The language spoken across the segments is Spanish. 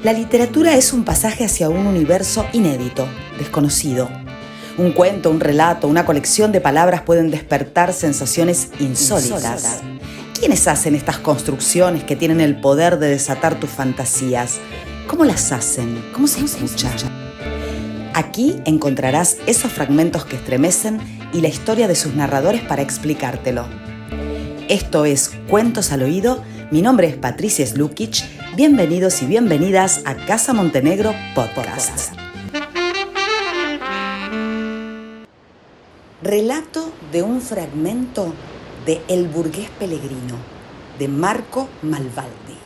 La literatura es un pasaje hacia un universo inédito, desconocido. Un cuento, un relato, una colección de palabras pueden despertar sensaciones insólitas. ¿Quiénes hacen estas construcciones que tienen el poder de desatar tus fantasías? ¿Cómo las hacen? ¿Cómo se escucha? Aquí encontrarás esos fragmentos que estremecen y la historia de sus narradores para explicártelo. Esto es Cuentos al Oído. Mi nombre es Patricia Slukic. Bienvenidos y bienvenidas a Casa Montenegro Podcast. Relato de un fragmento de El burgués Pellegrino, de Marco Malvaldi.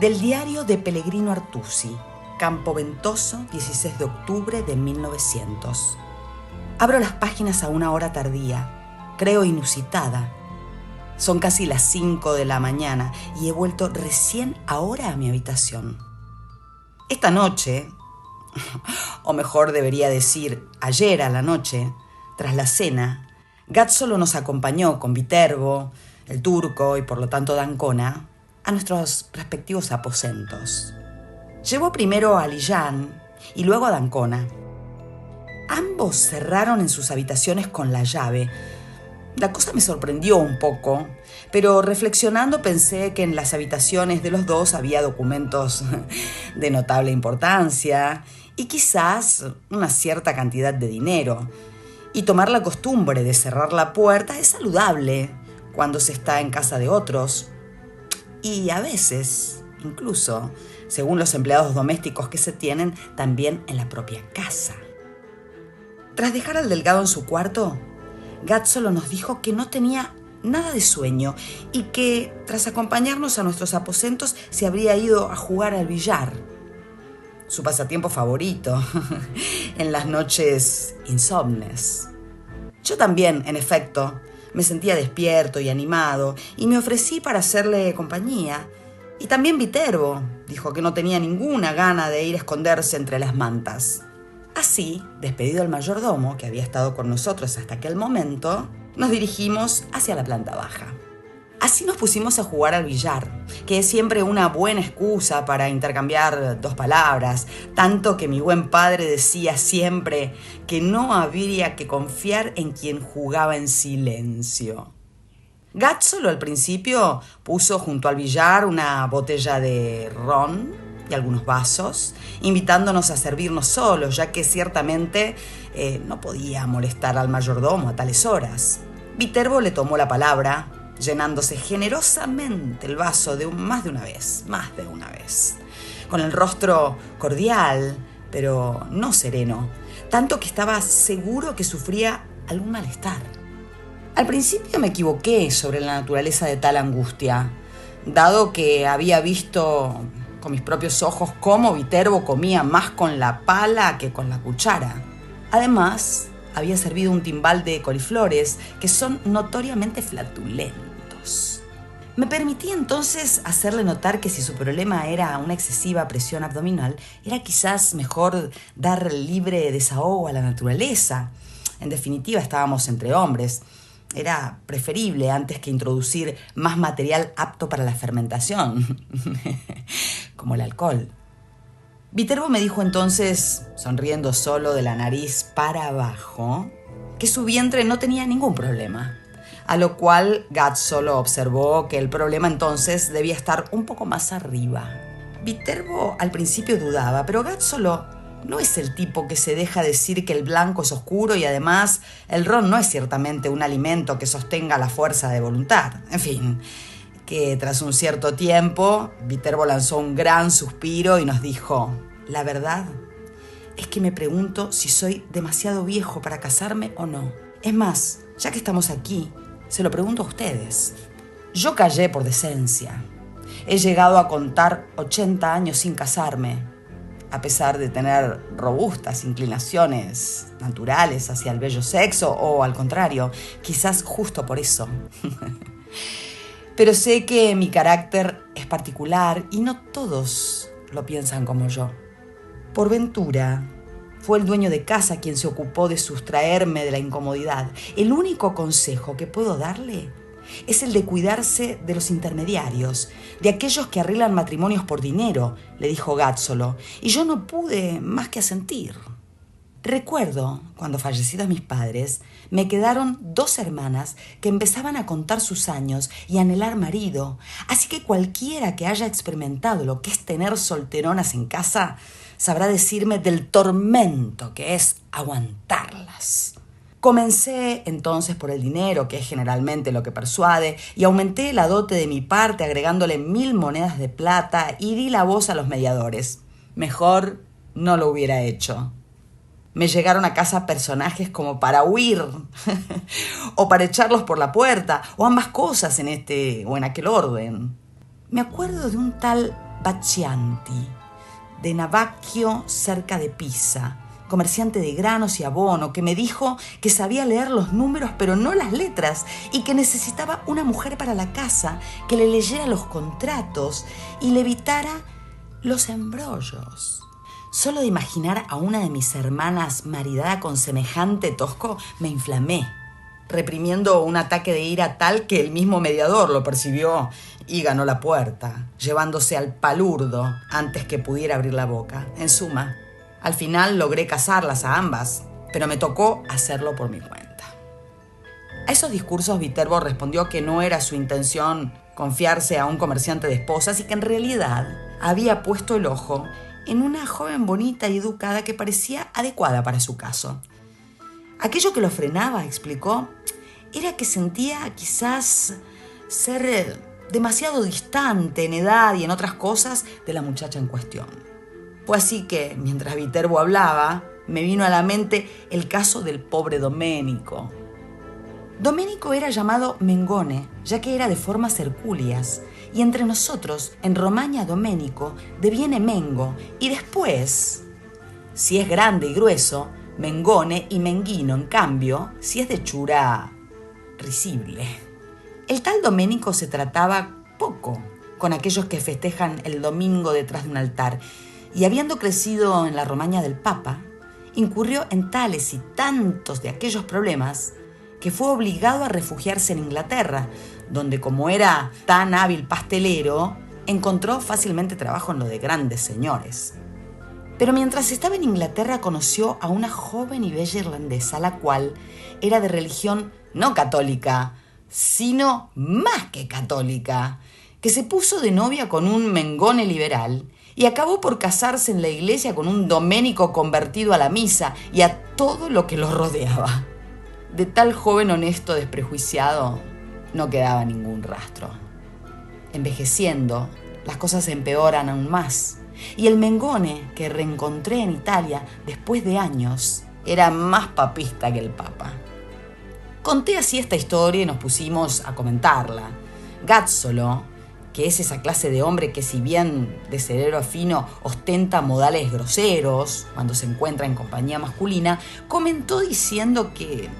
Del diario de Pellegrino Artusi, Campo Ventoso, 16 de octubre de 1900. Abro las páginas a una hora tardía, creo inusitada. Son casi las 5 de la mañana y he vuelto recién ahora a mi habitación. Esta noche, o mejor debería decir ayer a la noche, tras la cena, Gazzolo nos acompañó con Viterbo, el turco y por lo tanto d'Ancona a nuestros respectivos aposentos. Llevó primero a Lijan y luego a d'Ancona. Ambos cerraron en sus habitaciones con la llave. La cosa me sorprendió un poco, pero reflexionando pensé que en las habitaciones de los dos había documentos de notable importancia y quizás una cierta cantidad de dinero. Y tomar la costumbre de cerrar la puerta es saludable cuando se está en casa de otros. Y a veces, incluso, según los empleados domésticos que se tienen, también en la propia casa. Tras dejar al delgado en su cuarto, Gazzolo nos dijo que no tenía nada de sueño y que, tras acompañarnos a nuestros aposentos, se habría ido a jugar al billar. Su pasatiempo favorito en las noches insomnes. Yo también, en efecto, me sentía despierto y animado y me ofrecí para hacerle compañía. Y también Viterbo dijo que no tenía ninguna gana de ir a esconderse entre las mantas. Así, despedido el mayordomo, que había estado con nosotros hasta aquel momento, nos dirigimos hacia la planta baja. Así nos pusimos a jugar al billar, que es siempre una buena excusa para intercambiar dos palabras, tanto que mi buen padre decía siempre que no habría que confiar en quien jugaba en silencio. Gazzolo al principio puso junto al billar una botella de ron y algunos vasos, invitándonos a servirnos solos, ya que ciertamente no podía molestar al mayordomo a tales horas. Viterbo le tomó la palabra, llenándose generosamente el vaso más de una vez, con el rostro cordial, pero no sereno, tanto que estaba seguro que sufría algún malestar. Al principio me equivoqué sobre la naturaleza de tal angustia, dado que había visto con mis propios ojos cómo Viterbo comía más con la pala que con la cuchara. Además, había servido un timbal de coliflores que son notoriamente flatulentos. Me permití entonces hacerle notar que si su problema era una excesiva presión abdominal, era quizás mejor dar libre desahogo a la naturaleza. En definitiva, estábamos entre hombres. Era preferible antes que introducir más material apto para la fermentación, como el alcohol. Viterbo me dijo entonces, sonriendo solo de la nariz para abajo, que su vientre no tenía ningún problema, a lo cual Gazzolo observó que el problema entonces debía estar un poco más arriba. Viterbo al principio dudaba, pero Gazzolo no es el tipo que se deja decir que el blanco es oscuro y además el ron no es ciertamente un alimento que sostenga la fuerza de voluntad. En fin, que tras un cierto tiempo, Viterbo lanzó un gran suspiro y nos dijo: la verdad es que me pregunto si soy demasiado viejo para casarme o no. Es más, ya que estamos aquí, se lo pregunto a ustedes. Yo callé por decencia. He llegado a contar 80 años sin casarme, a pesar de tener robustas inclinaciones naturales hacia el bello sexo, o al contrario, quizás justo por eso. Pero sé que mi carácter es particular y no todos lo piensan como yo. Por ventura, fue el dueño de casa quien se ocupó de sustraerme de la incomodidad. El único consejo que puedo darle es el de cuidarse de los intermediarios, de aquellos que arreglan matrimonios por dinero, le dijo Gátzolo, y yo no pude más que asentir. Recuerdo, cuando fallecidos mis padres, me quedaron 2 hermanas que empezaban a contar sus años y a anhelar marido, así que cualquiera que haya experimentado lo que es tener solteronas en casa sabrá decirme del tormento que es aguantarlas. Comencé entonces por el dinero, que es generalmente lo que persuade, y aumenté la dote de mi parte agregándole 1000 monedas de plata y di la voz a los mediadores. Mejor no lo hubiera hecho. Me llegaron a casa personajes como para huir o para echarlos por la puerta, o ambas cosas en este o en aquel orden. Me acuerdo de un tal Baccianti, de Navacchio, cerca de Pisa, comerciante de granos y abono, que me dijo que sabía leer los números pero no las letras y que necesitaba una mujer para la casa que le leyera los contratos y le evitara los embrollos. Solo de imaginar a una de mis hermanas maridada con semejante tosco me inflamé, reprimiendo un ataque de ira tal que el mismo mediador lo percibió y ganó la puerta, llevándose al palurdo antes que pudiera abrir la boca. En suma, al final logré casarlas a ambas, pero me tocó hacerlo por mi cuenta. A esos discursos Viterbo respondió que no era su intención confiarse a un comerciante de esposas y que en realidad había puesto el ojo en una joven bonita y educada que parecía adecuada para su caso. Aquello que lo frenaba, explicó, era que sentía quizás ser demasiado distante en edad y en otras cosas de la muchacha en cuestión. Fue así que, mientras Viterbo hablaba, me vino a la mente el caso del pobre Domenico. Domenico era llamado Mengone, ya que era de formas hercúleas, y entre nosotros, en Romagna Domenico, deviene Mengo, y después, si es grande y grueso, Mengone, y Menguino, en cambio, si es de hechura risible. El tal Domenico se trataba poco con aquellos que festejan el domingo detrás de un altar, y habiendo crecido en la Romagna del Papa, incurrió en tales y tantos de aquellos problemas que fue obligado a refugiarse en Inglaterra, donde, como era tan hábil pastelero, encontró fácilmente trabajo en lo de grandes señores. Pero mientras estaba en Inglaterra conoció a una joven y bella irlandesa, la cual era de religión no católica, sino más que católica, que se puso de novia con un Mengone liberal y acabó por casarse en la iglesia con un Domenico convertido a la misa y a todo lo que lo rodeaba. De tal joven honesto desprejuiciado no quedaba ningún rastro. Envejeciendo, las cosas empeoran aún más, y el Mengone que reencontré en Italia después de años era más papista que el Papa. Conté así esta historia y nos pusimos a comentarla. Gátzolo, que es esa clase de hombre que, si bien de cerebro fino, ostenta modales groseros cuando se encuentra en compañía masculina, comentó diciendo que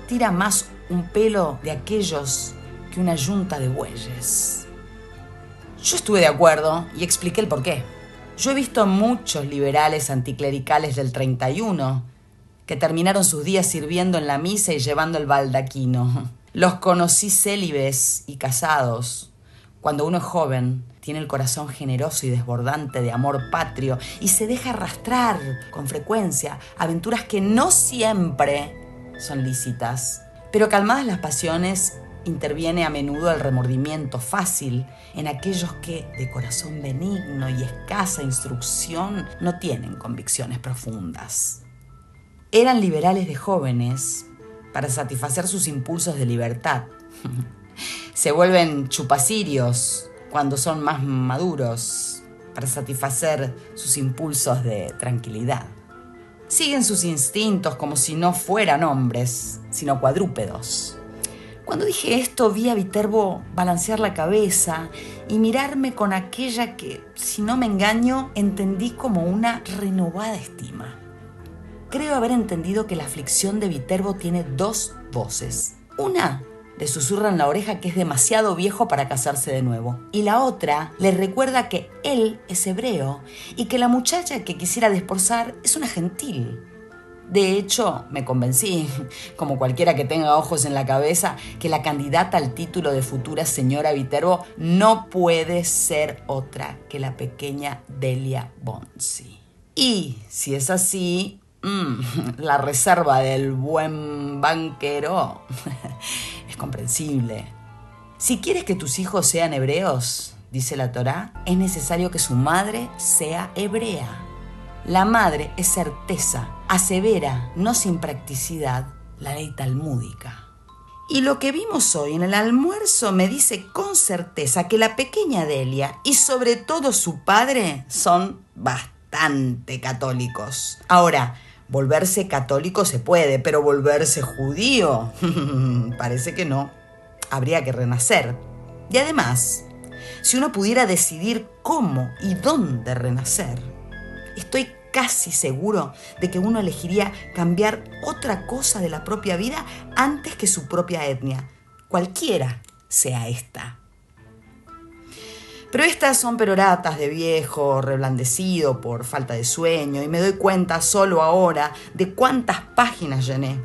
tira más un pelo de aquellos que una yunta de bueyes. Yo estuve de acuerdo y expliqué el porqué. Yo he visto muchos liberales anticlericales del 31 que terminaron sus días sirviendo en la misa y llevando el baldaquino. Los conocí célibes y casados. Cuando uno es joven, tiene el corazón generoso y desbordante de amor patrio y se deja arrastrar con frecuencia a aventuras que no siempre son lícitas. Pero calmadas las pasiones, interviene a menudo el remordimiento fácil en aquellos que, de corazón benigno y escasa instrucción, no tienen convicciones profundas. Eran liberales de jóvenes para satisfacer sus impulsos de libertad. Se vuelven chupacirios cuando son más maduros para satisfacer sus impulsos de tranquilidad. Siguen sus instintos como si no fueran hombres, sino cuadrúpedos. Cuando dije esto, vi a Viterbo balancear la cabeza y mirarme con aquella que, si no me engaño, entendí como una renovada estima. Creo haber entendido que la aflicción de Viterbo tiene 2 voces. Una le susurra en la oreja que es demasiado viejo para casarse de nuevo, y la otra le recuerda que él es hebreo y que la muchacha que quisiera desposar es una gentil. De hecho, me convencí, como cualquiera que tenga ojos en la cabeza, que la candidata al título de futura señora Viterbo no puede ser otra que la pequeña Delia Bonzi. Y si es así, la reserva del buen banquero es comprensible. Si quieres que tus hijos sean hebreos, dice la Torá, es necesario que su madre sea hebrea. La madre es certeza, asevera, no sin practicidad, la ley talmúdica. Y lo que vimos hoy en el almuerzo me dice con certeza que la pequeña Delia y sobre todo su padre son bastante católicos. Ahora, volverse católico se puede, pero volverse judío, parece que no. Habría que renacer. Y además, si uno pudiera decidir cómo y dónde renacer, estoy casi seguro de que uno elegiría cambiar otra cosa de la propia vida antes que su propia etnia, cualquiera sea esta. Pero estas son peroratas de viejo reblandecido por falta de sueño y me doy cuenta solo ahora de cuántas páginas llené.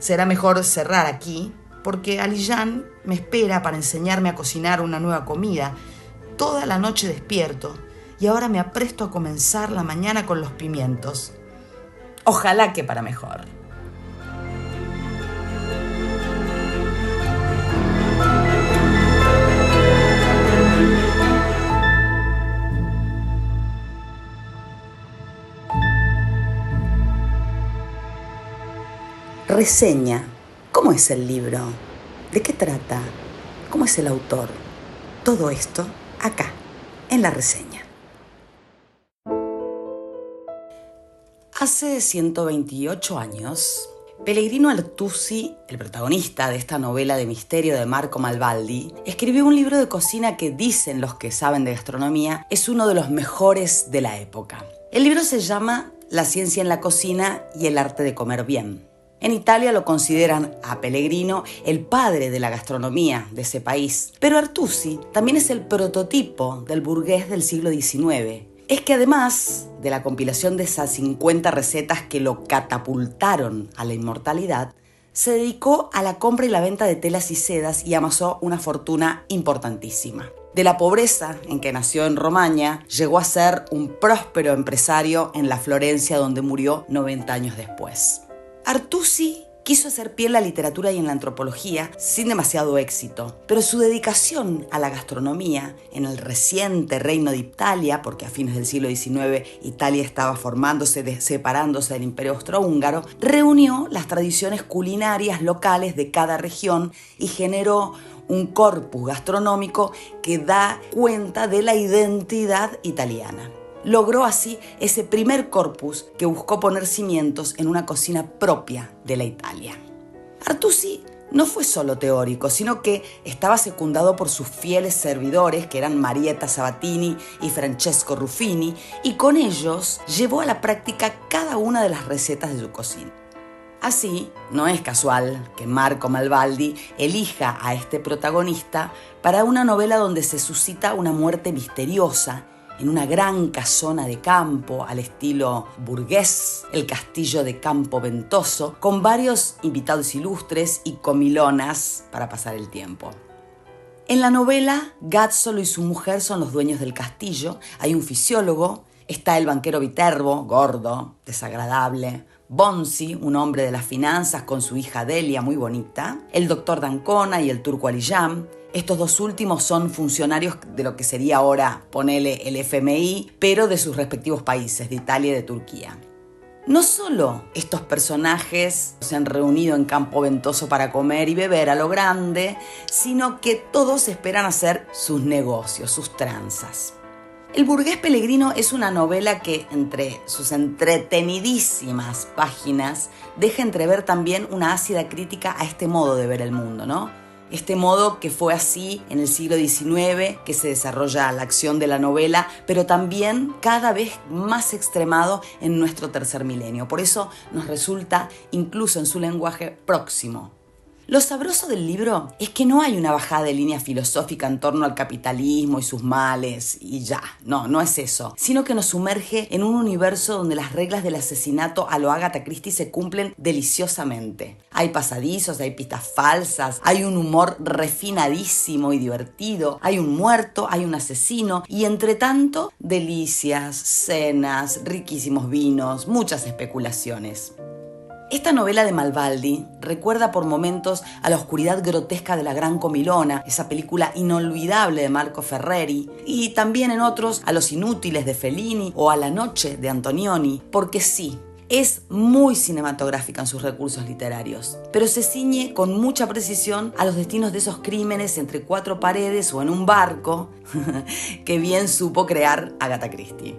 Será mejor cerrar aquí porque Alijan me espera para enseñarme a cocinar una nueva comida. Toda la noche despierto y ahora me apresto a comenzar la mañana con los pimientos. Ojalá que para mejor. Reseña. ¿Cómo es el libro? ¿De qué trata? ¿Cómo es el autor? Todo esto acá, en la reseña. Hace 128 años, Pellegrino Artusi, el protagonista de esta novela de misterio de Marco Malvaldi, escribió un libro de cocina que dicen los que saben de gastronomía es uno de los mejores de la época. El libro se llama La ciencia en la cocina y el arte de comer bien. En Italia lo consideran a Pellegrino el padre de la gastronomía de ese país, pero Artusi también es el prototipo del burgués del siglo XIX. Es que además de la compilación de esas 50 recetas que lo catapultaron a la inmortalidad, se dedicó a la compra y la venta de telas y sedas y amasó una fortuna importantísima. De la pobreza en que nació en Romaña, llegó a ser un próspero empresario en la Florencia donde murió 90 años después. Artusi quiso hacer pie en la literatura y en la antropología sin demasiado éxito, pero su dedicación a la gastronomía en el reciente reino de Italia, porque a fines del siglo XIX Italia estaba formándose, separándose del Imperio Austrohúngaro, reunió las tradiciones culinarias locales de cada región y generó un corpus gastronómico que da cuenta de la identidad italiana. Logró así ese primer corpus que buscó poner cimientos en una cocina propia de la Italia. Artusi no fue solo teórico, sino que estaba secundado por sus fieles servidores, que eran Marietta Sabatini y Francesco Ruffini, y con ellos llevó a la práctica cada una de las recetas de su cocina. Así, no es casual que Marco Malvaldi elija a este protagonista para una novela donde se suscita una muerte misteriosa en una gran casona de campo al estilo burgués, el castillo de Campoventoso, con varios invitados ilustres y comilonas para pasar el tiempo. En la novela, Gazzolo y su mujer son los dueños del castillo, hay un fisiólogo, está el banquero Viterbo, gordo, desagradable, Bonzi, un hombre de las finanzas con su hija Delia, muy bonita, el doctor d'Ancona y el turco Alijan. Estos dos últimos son funcionarios de lo que sería ahora, ponele el FMI, pero de sus respectivos países, de Italia y de Turquía. No solo estos personajes se han reunido en Campoventoso para comer y beber a lo grande, sino que todos esperan hacer sus negocios, sus tranzas. El burgués Pellegrino es una novela que, entre sus entretenidísimas páginas, deja entrever también una ácida crítica a este modo de ver el mundo, ¿no? Este modo que fue así en el siglo XIX, que se desarrolla la acción de la novela, pero también cada vez más extremado en nuestro tercer milenio. Por eso nos resulta, incluso en su lenguaje, próximo. Lo sabroso del libro es que no hay una bajada de línea filosófica en torno al capitalismo y sus males y ya, no es eso, sino que nos sumerge en un universo donde las reglas del asesinato a lo Agatha Christie se cumplen deliciosamente. Hay pasadizos, hay pistas falsas, hay un humor refinadísimo y divertido, hay un muerto, hay un asesino y entre tanto, delicias, cenas, riquísimos vinos, muchas especulaciones. Esta novela de Malvaldi recuerda por momentos a la oscuridad grotesca de La Gran Comilona, esa película inolvidable de Marco Ferreri, y también en otros a Los Inútiles de Fellini o a La Noche de Antonioni, porque sí, es muy cinematográfica en sus recursos literarios, pero se ciñe con mucha precisión a los destinos de esos crímenes entre cuatro paredes o en un barco que bien supo crear Agatha Christie.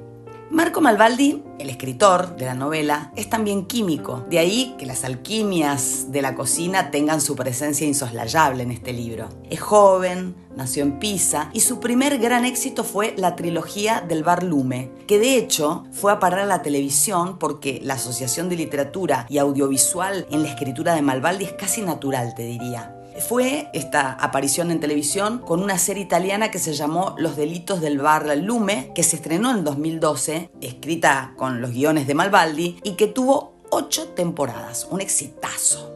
Marco Malvaldi, el escritor de la novela, es también químico, de ahí que las alquimias de la cocina tengan su presencia insoslayable en este libro. Es joven, nació en Pisa y su primer gran éxito fue la trilogía del Bar Lume, que de hecho fue a parar a la televisión porque la asociación de literatura y audiovisual en la escritura de Malvaldi es casi natural, te diría. Fue esta aparición en televisión con una serie italiana que se llamó Los delitos del Bar Lume, que se estrenó en 2012, escrita con los guiones de Malvaldi y que tuvo 8 temporadas, un exitazo.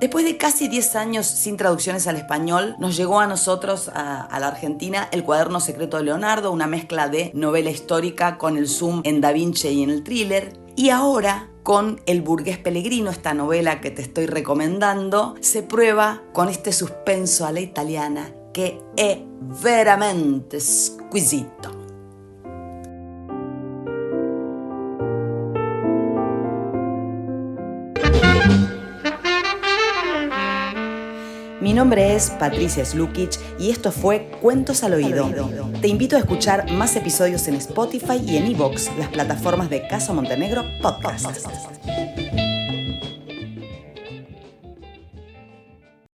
Después de casi 10 años sin traducciones al español, nos llegó a nosotros, a la Argentina, El cuaderno secreto de Leonardo, una mezcla de novela histórica con el zoom en Da Vinci y en el thriller. Y ahora, con El burgués Pellegrino, esta novela que te estoy recomendando, se prueba con este suspenso a la italiana que è veramente squisito. Mi nombre es Patricia Slukic y esto fue Cuentos al Oído. Te invito a escuchar más episodios en Spotify y en iVoox, las plataformas de Caso Montenegro Podcast.